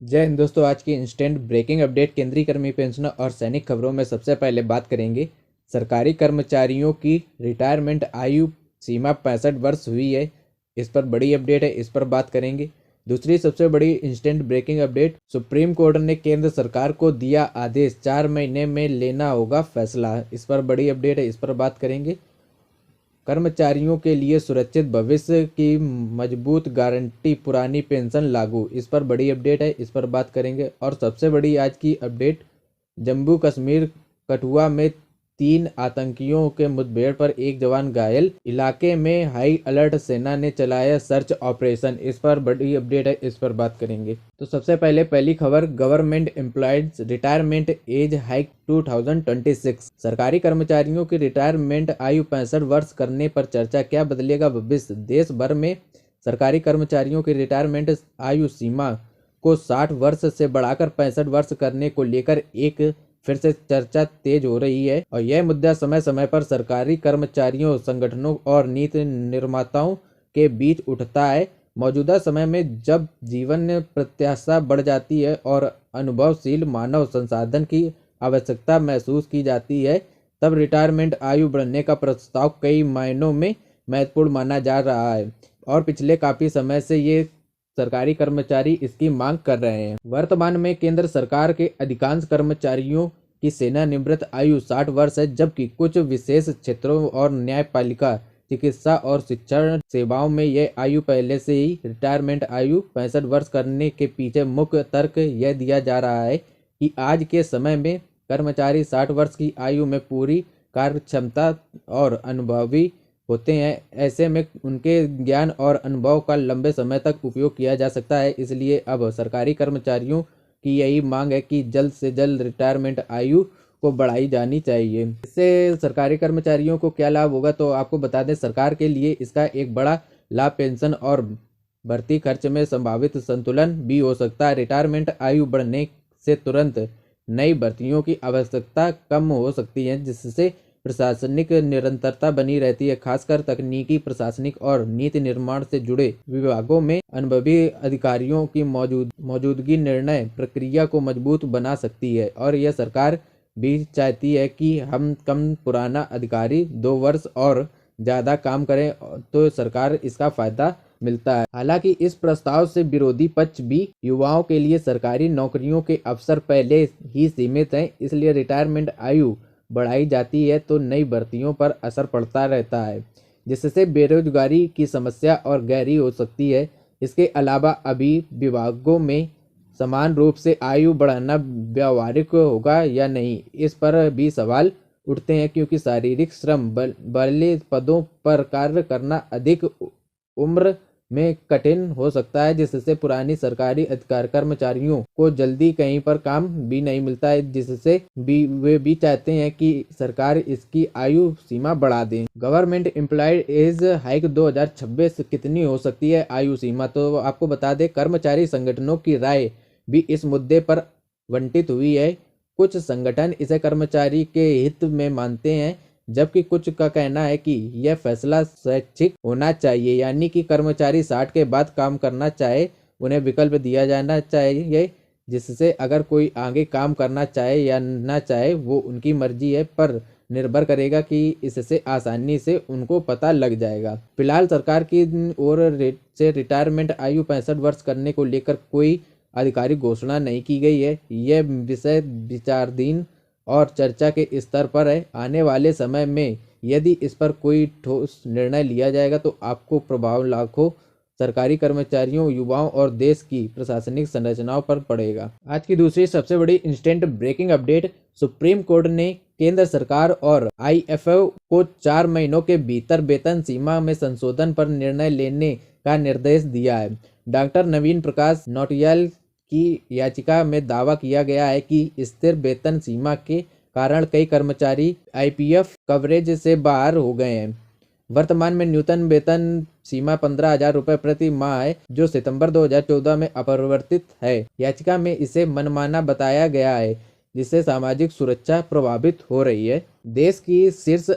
जय हिंद दोस्तों। आज की इंस्टेंट ब्रेकिंग अपडेट केंद्रीय कर्मी पेंशनर और सैनिक खबरों में सबसे पहले बात करेंगे। सरकारी कर्मचारियों की रिटायरमेंट आयु सीमा 65 वर्ष हुई है। इस पर बड़ी अपडेट है, इस पर बात करेंगे। दूसरी सबसे बड़ी instant breaking update, supreme court ने केंद्र सरकार को दिया आदेश, 4 महीने में लेना होगा फैसला। इस पर बड़ी अपडेट है, इस पर बात करेंगे। कर्मचारियों के लिए सुरक्षित भविष्य की मजबूत गारंटी, पुरानी पेंशन लागू। इस पर बड़ी अपडेट है, इस पर बात करेंगे। और सबसे बड़ी आज की अपडेट, जम्मू कश्मीर कठुआ में 3 आतंकियों के मुठभेड़ पर 1 जवान घायल, इलाके में हाई अलर्ट, सेना ने चलाया सर्च ऑपरेशन। इस पर बड़ी अपडेट है, इस पर बात करेंगे। तो सबसे पहले पहली खबर, government employees retirement age hike 2026। सरकारी कर्मचारियों की रिटायरमेंट आयु 65 वर्ष करने पर चर्चा, क्या बदलेगा भविष्य। देश भर में सरकारी कर्मचारियों की रिटायरमेंट आयु सीमा को 60 वर्ष से बढ़ाकर 65 वर्ष करने को लेकर एक फिर से चर्चा तेज हो रही है। और यह मुद्दा समय समय पर सरकारी कर्मचारियों, संगठनों और नीति निर्माताओं के बीच उठता है। मौजूदा समय में जब जीवन प्रत्याशा बढ़ जाती है और अनुभवशील मानव संसाधन की आवश्यकता महसूस की जाती है, तब रिटायरमेंट आयु बढ़ने का प्रस्ताव कई मायनों में महत्वपूर्ण माना जा रहा है। और पिछले काफी समय से ये सरकारी कर्मचारी इसकी मांग कर रहे हैं। वर्तमान में केंद्र सरकार के अधिकांश कर्मचारियों की सेवानिवृत्त आयु 60 वर्ष है, जबकि कुछ विशेष क्षेत्रों और न्यायपालिका, चिकित्सा और शिक्षण सेवाओं में यह आयु पहले से ही रिटायरमेंट आयु 65 वर्ष करने के पीछे मुख्य तर्क यह दिया जा रहा है कि आज के समय में कर्मचारी 60 वर्ष की आयु में पूरी कार्य क्षमता और अनुभवी होते हैं। ऐसे में उनके ज्ञान और अनुभव का लंबे समय तक उपयोग किया जा सकता है। इसलिए अब सरकारी कर्मचारियों की यही मांग है कि जल्द से जल्द रिटायरमेंट आयु को बढ़ाई जानी चाहिए। इससे सरकारी कर्मचारियों को क्या लाभ होगा, तो आपको बता दें, सरकार के लिए इसका एक बड़ा लाभ पेंशन और भर्ती खर्च में संभावित संतुलन भी हो सकता है। रिटायरमेंट आयु बढ़ने से तुरंत नई भर्तियों की आवश्यकता कम हो सकती है, जिससे प्रशासनिक निरंतरता बनी रहती है। खासकर तकनीकी, प्रशासनिक और नीति निर्माण से जुड़े विभागों में अनुभवी अधिकारियों की मौजूदगी निर्णय प्रक्रिया को मजबूत बना सकती है। और यह सरकार भी चाहती है कि हम कम पुराना अधिकारी 2 वर्ष और ज़्यादा काम करें, तो सरकार इसका फायदा मिलता है। हालांकि इस प्रस्ताव से विरोधी पक्ष भी, युवाओं के लिए सरकारी नौकरियों के अवसर पहले ही सीमित हैं, इसलिए रिटायरमेंट आयु बढ़ाई जाती है तो नई भर्तियों पर असर पड़ता रहता है, जिससे बेरोजगारी की समस्या और गहरी हो सकती है। इसके अलावा अभी विभागों में समान रूप से आयु बढ़ाना व्यावहारिक होगा या नहीं, इस पर भी सवाल उठते हैं, क्योंकि शारीरिक श्रम वाले पदों पर कार्य करना अधिक उम्र में कठिन हो सकता है, जिससे पुरानी सरकारी अधिकार कर्मचारियों को जल्दी कहीं पर काम भी नहीं मिलता है, जिससे वे भी चाहते हैं कि सरकार इसकी आयु सीमा बढ़ा दे। गवर्नमेंट एम्प्लॉयड एज हाइक 2026 कितनी हो सकती है आयु सीमा, तो आपको बता दें, कर्मचारी संगठनों की राय भी इस मुद्दे पर बंटित हुई है। कुछ संगठन इसे कर्मचारी के हित में मानते हैं, जबकि कुछ का कहना है कि यह फैसला स्वैच्छिक होना चाहिए, यानी कि कर्मचारी 60 के बाद काम करना चाहे, उन्हें विकल्प दिया जाना चाहिए, जिससे अगर कोई आगे काम करना चाहे या ना चाहे वो उनकी मर्जी है, पर निर्भर करेगा कि इससे आसानी से उनको पता लग जाएगा। फिलहाल सरकार की ओर से रिटायरमेंट आयु 65 वर्ष करने को लेकर कोई आधिकारिक घोषणा नहीं की गई है। यह विषय विचाराधीन और चर्चा के स्तर पर है। आने वाले समय में यदि इस पर कोई ठोस निर्णय लिया जाएगा तो आपको प्रभाव लाखों सरकारी कर्मचारियों, युवाओं और देश की प्रशासनिक संरचनाओं पर पड़ेगा। आज की दूसरी सबसे बड़ी instant breaking update, supreme court ने केंद्र सरकार और आईएफओ को 4 महीनों के भीतर वेतन सीमा में संशोधन पर निर्णय लेने का निर्देश दिया है। डॉक्टर नवीन प्रकाश नौटियाल की याचिका में दावा किया गया है कि स्थिर वेतन सीमा के कारण कई कर्मचारी आईपीएफ कवरेज से बाहर हो गए हैं। वर्तमान में न्यूनतम वेतन सीमा 15,000 रुपये प्रति माह है, जो सितंबर 2014 में अपरिवर्तित है। याचिका में इसे मनमाना बताया गया है, जिससे सामाजिक सुरक्षा प्रभावित हो रही है। देश की शीर्ष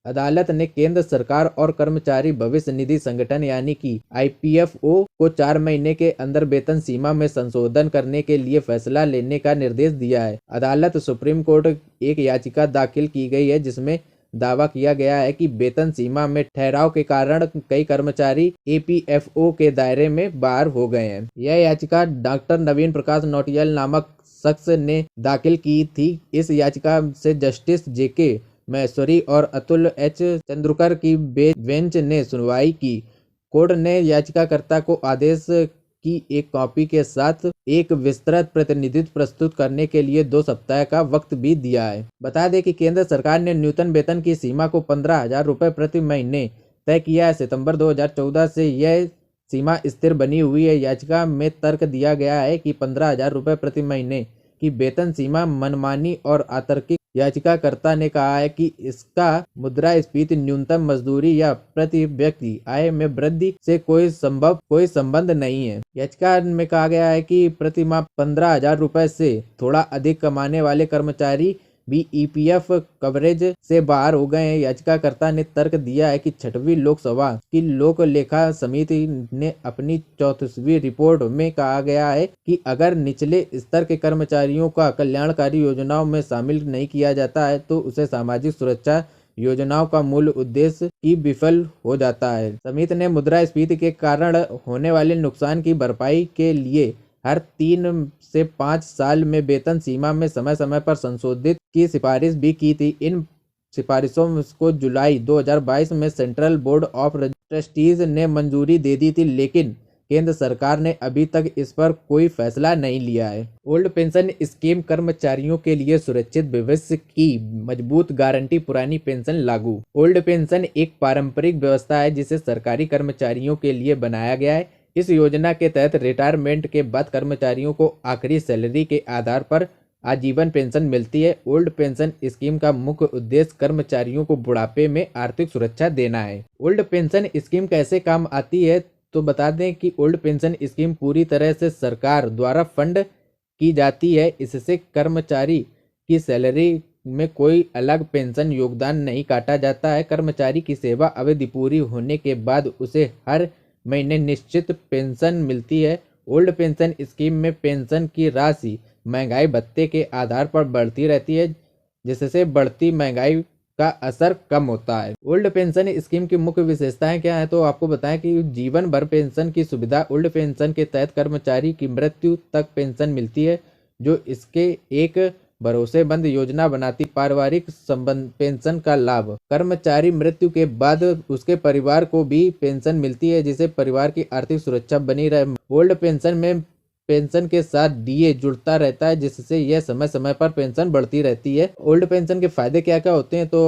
अदालत ने केंद्र सरकार और कर्मचारी भविष्य निधि संगठन यानी कि ईपीएफओ को 4 महीने के अंदर वेतन सीमा में संशोधन करने के लिए फैसला लेने का निर्देश दिया है। अदालत सुप्रीम कोर्ट एक याचिका दाखिल की गई है जिसमें दावा किया गया है कि वेतन सीमा में ठहराव के कारण कई कर्मचारी ईपीएफओ के दायरे में बाहर हो गए हैं। यह याचिका डॉक्टर नवीन प्रकाश नौटियाल नामक शख्स ने दाखिल की थी। इस याचिका से जस्टिस जेके महेश्वरी और अतुल एच चंद्रकर की बेंच ने सुनवाई की। कोर्ट ने याचिकाकर्ता को आदेश की एक कॉपी के साथ एक विस्तृत प्रतिनिधित्व प्रस्तुत करने के लिए 2 सप्ताह का वक्त भी दिया है। बता दें कि केंद्र सरकार ने न्यूनतम वेतन की सीमा को 15,000 रुपये प्रति महीने तय किया है। सितंबर 2014 से यह सीमा स्थिर बनी हुई है। याचिका में तर्क दिया गया है कि 15,000 रुपये प्रति महीने की वेतन सीमा मनमानी और अतार्किक। याचिकाकर्ता ने कहा है कि इसका मुद्रास्फीति, न्यूनतम मजदूरी या प्रति व्यक्ति आय में वृद्धि से कोई संबंध नहीं है। याचिका में कहा गया है कि प्रति माह 15,000 रुपये से थोड़ा अधिक कमाने वाले कर्मचारी भी ईपीएफ कवरेज से बाहर हो गए हैं। याचिकाकर्ता ने तर्क दिया है कि 6वीं लोकसभा की लोक लेखा समिति ने अपनी 34वीं रिपोर्ट में कहा गया है कि अगर निचले स्तर के कर्मचारियों का कल्याणकारी योजनाओं में शामिल नहीं किया जाता है तो उसे सामाजिक सुरक्षा योजनाओं का मूल उद्देश्य ही विफल हो जाता है। समिति ने मुद्रास्फीति के कारण होने वाले नुकसान की भरपाई के लिए हर 3 से 5 साल में वेतन सीमा में समय समय पर संशोधित की सिफारिश भी की थी। इन सिफारिशों को जुलाई 2022 में सेंट्रल बोर्ड ऑफ ट्रस्टीज ने मंजूरी दे दी थी, लेकिन केंद्र सरकार ने अभी तक इस पर कोई फैसला नहीं लिया है। ओल्ड पेंशन स्कीम कर्मचारियों के लिए सुरक्षित भविष्य की मजबूत गारंटी। पुरानी पेंशन लागू। ओल्ड पेंशन एक पारंपरिक व्यवस्था है जिसे सरकारी कर्मचारियों के लिए बनाया गया है। इस योजना के तहत रिटायरमेंट के बाद कर्मचारियों को आखिरी सैलरी के आधार पर आजीवन पेंशन मिलती है। ओल्ड पेंशन स्कीम का मुख्य उद्देश्य कर्मचारियों को बुढ़ापे में आर्थिक सुरक्षा देना है। ओल्ड पेंशन स्कीम कैसे काम आती है तो बता दें कि ओल्ड पेंशन स्कीम पूरी तरह से सरकार द्वारा फंड की जाती है। इससे कर्मचारी की सैलरी में कोई अलग पेंशन योगदान नहीं काटा जाता है। कर्मचारी की सेवा अवधि पूरी होने के बाद उसे हर महीने निश्चित पेंशन मिलती है। ओल्ड पेंशन स्कीम में पेंशन की राशि महंगाई भत्ते के आधार पर बढ़ती रहती है, जिससे बढ़ती महंगाई का असर कम होता है। ओल्ड पेंशन स्कीम की मुख्य विशेषताएं क्या है तो आपको बताएं कि जीवन भर पेंशन की सुविधा। ओल्ड पेंशन के तहत कर्मचारी की मृत्यु तक पेंशन मिलती है, जो इसके एक भरोसेमंद योजना बनाती। पारिवारिक संबंध पेंशन का लाभ। कर्मचारी मृत्यु के बाद उसके परिवार को भी पेंशन मिलती है, जिससे परिवार की आर्थिक सुरक्षा बनी रहे। ओल्ड पेंशन में पेंशन के साथ डीए जुड़ता रहता है, जिससे यह समय समय पर पेंशन बढ़ती रहती है। ओल्ड पेंशन के फायदे क्या क्या होते हैं तो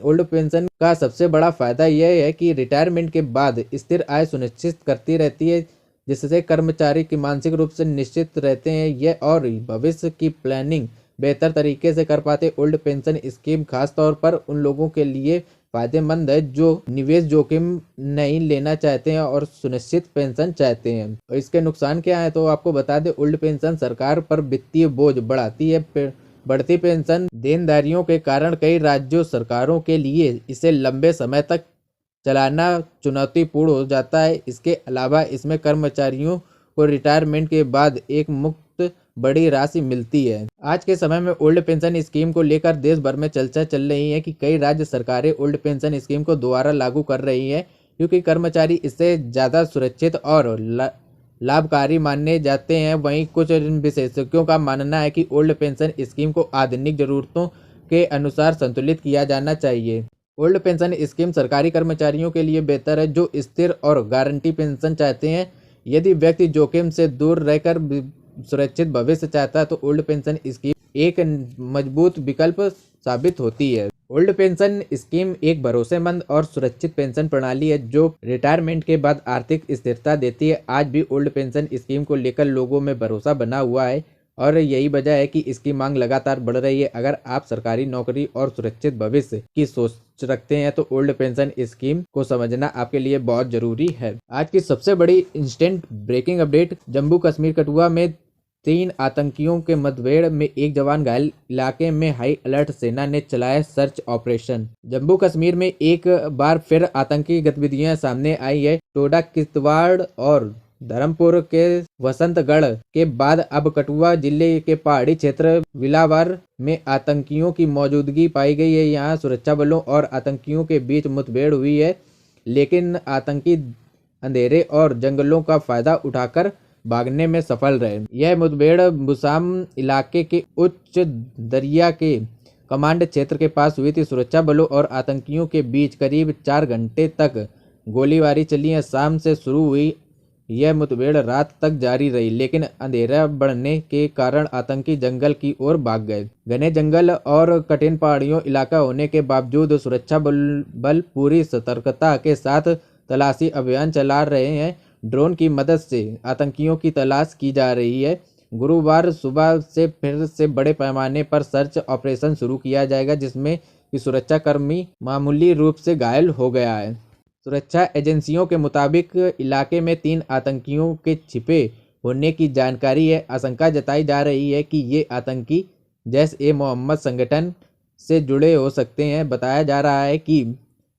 ओल्ड पेंशन का सबसे बड़ा फायदा यह है कि रिटायरमेंट के बाद स्थिर आय सुनिश्चित करती रहती है, जिससे कर्मचारी की मानसिक रूप से निश्चित रहते हैं यह और भविष्य की प्लानिंग बेहतर तरीके से कर पाते। ओल्ड पेंशन स्कीम खास तौर पर उन लोगों के लिए फायदेमंद है जो निवेश जोखिम नहीं लेना चाहते हैं और सुनिश्चित पेंशन चाहते हैं। और इसके नुकसान क्या है तो आपको बता दें, ओल्ड पेंशन सरकार पर वित्तीय बोझ बढ़ाती है। बढ़ती पेंशन देनदारियों के कारण कई राज्यों सरकारों के लिए इसे लंबे समय तक चलाना चुनौतीपूर्ण हो जाता है। इसके अलावा इसमें कर्मचारियों को रिटायरमेंट के बाद एक मुक्त बड़ी राशि मिलती है। आज के समय में ओल्ड पेंशन स्कीम को लेकर देश भर में चर्चा चल रही है कि कई राज्य सरकारें ओल्ड पेंशन स्कीम को दोबारा लागू कर रही है, क्योंकि कर्मचारी इससे ज़्यादा सुरक्षित और लाभकारी माने जाते हैं। वहीं कुछ विशेषज्ञों का मानना है कि ओल्ड पेंशन स्कीम को आधुनिक जरूरतों के अनुसार संतुलित किया जाना चाहिए। ओल्ड पेंशन स्कीम सरकारी कर्मचारियों के लिए बेहतर है जो स्थिर और गारंटी पेंशन चाहते हैं। यदि व्यक्ति जोखिम से दूर रहकर सुरक्षित भविष्य चाहता है तो ओल्ड पेंशन स्कीम एक मजबूत विकल्प साबित होती है। ओल्ड पेंशन स्कीम एक भरोसेमंद और सुरक्षित पेंशन प्रणाली है जो रिटायरमेंट के बाद आर्थिक स्थिरता देती है। आज भी ओल्ड पेंशन स्कीम को लेकर लोगों में भरोसा बना हुआ है और यही वजह है कि इसकी मांग लगातार बढ़ रही है। अगर आप सरकारी नौकरी और सुरक्षित भविष्य की सोच रखते हैं तो ओल्ड पेंशन स्कीम को समझना आपके लिए बहुत जरूरी है। आज की सबसे बड़ी instant breaking update. Jammu Kashmir Kathua में 3 आतंकियों के मुठभेड़ में एक जवान घायल, इलाके में हाई अलर्ट, सेना ने चलाया सर्च ऑपरेशन। जम्मू कश्मीर में एक बार फिर आतंकी गतिविधियां सामने आई है। टोडा, किश्तवाड़ और धर्मपुर के वसंतगढ़ के बाद अब कठुआ जिले के पहाड़ी क्षेत्र बिलावर में आतंकियों की मौजूदगी पाई गई है। यहाँ सुरक्षा बलों और आतंकियों के बीच मुठभेड़ हुई है, लेकिन आतंकी अंधेरे और जंगलों का फायदा उठाकर भागने में सफल रहे। यह मुठभेड़ बुसाम इलाके के उच्च दरिया के कमांड क्षेत्र के पास हुई थी। सुरक्षा बलों और आतंकियों के बीच करीब 4 घंटे तक गोलीबारी चली है। शाम से शुरू हुई यह मुठभेड़ रात तक जारी रही, लेकिन अंधेरा बढ़ने के कारण आतंकी जंगल की ओर भाग गए। घने जंगल और कठिन पहाड़ियों इलाका होने के बावजूद सुरक्षा बल पूरी सतर्कता के साथ तलाशी अभियान चला रहे हैं। ड्रोन की मदद से आतंकियों की तलाश की जा रही है। गुरुवार सुबह से फिर से बड़े पैमाने पर सर्च ऑपरेशन शुरू किया जाएगा, जिसमें कि सुरक्षाकर्मी मामूली रूप से घायल हो गया है। सुरक्षा एजेंसियों के मुताबिक इलाके में 3 आतंकियों के छिपे होने की जानकारी है। आशंका जताई जा रही है कि ये आतंकी जैश-ए-मोहम्मद संगठन से जुड़े हो सकते हैं। बताया जा रहा है कि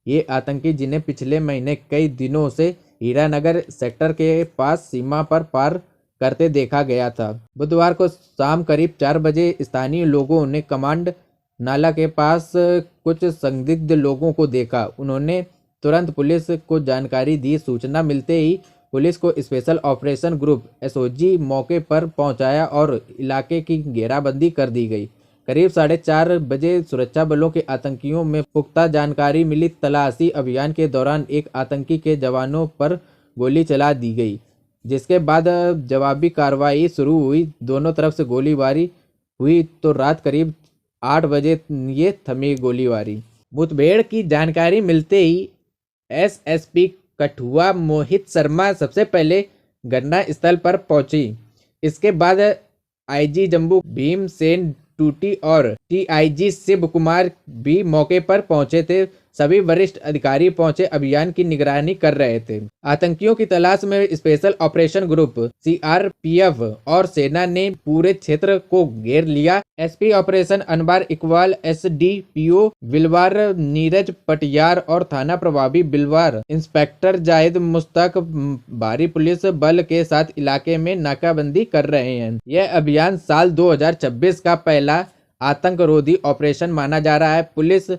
ये आतंकी, जिन्हें पिछले महीने कई दिनों से हीरानगर सेक्टर के पास सीमा पर पार करते देखा गया था। बुधवार को शाम करीब 4 बजे स्थानीय लोगों ने कमांड नाला के पास कुछ संदिग्ध लोगों को देखा। उन्होंने तुरंत पुलिस को जानकारी दी। सूचना मिलते ही पुलिस को स्पेशल ऑपरेशन ग्रुप एसओजी मौके पर पहुंचाया और इलाके की घेराबंदी कर दी गई। करीब 4:30 बजे सुरक्षा बलों के आतंकियों में पुख्ता जानकारी मिली। तलाशी अभियान के दौरान एक आतंकी के जवानों पर गोली चला दी गई, जिसके बाद जवाबी कार्रवाई शुरू हुई। दोनों तरफ से गोलीबारी हुई तो रात करीब 8 बजे ये थमी गोलीबारी। मुठभेड़ की जानकारी मिलते ही एसएसपी कठुआ मोहित शर्मा सबसे पहले घटना स्थल पर पहुंची। इसके बाद आईजी जम्मू भीमसेन टूटी और टीआईजी शिव कुमार भी मौके पर पहुंचे थे। सभी वरिष्ठ अधिकारी पहुंचे अभियान की निगरानी कर रहे थे। आतंकियों की तलाश में स्पेशल ऑपरेशन ग्रुप सीआरपीएफ और सेना ने पूरे क्षेत्र को घेर लिया। SP operation Anwar Iqbal, SDPO Billawar Neeraj Patiyar और थाना प्रभारी बिलवार इंस्पेक्टर जाहिद मुश्ताक भारी पुलिस बल के साथ इलाके में नाकाबंदी कर रहे हैं। यह अभियान साल 2026 का पहला आतंकरोधी ऑपरेशन माना जा रहा है। पुलिस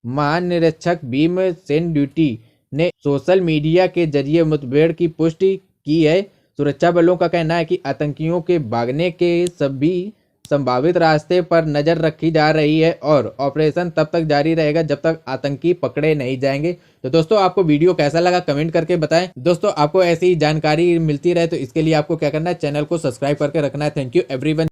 महानिरीक्षक भीमसेन ड्यूटी ने सोशल मीडिया के जरिए मुठभेड़ की पुष्टि की है। सुरक्षा बलों का कहना है कि आतंकियों के भागने के सभी संभावित रास्ते पर नजर रखी जा रही है और ऑपरेशन तब तक जारी रहेगा जब तक आतंकी पकड़े नहीं जाएंगे। तो दोस्तों, आपको वीडियो कैसा लगा कमेंट करके बताएं। दोस्तों, आपको ऐसी जानकारी मिलती रहे तो इसके लिए आपको क्या करना है, चैनल को सब्सक्राइब करके रखना है। Thank you everyone.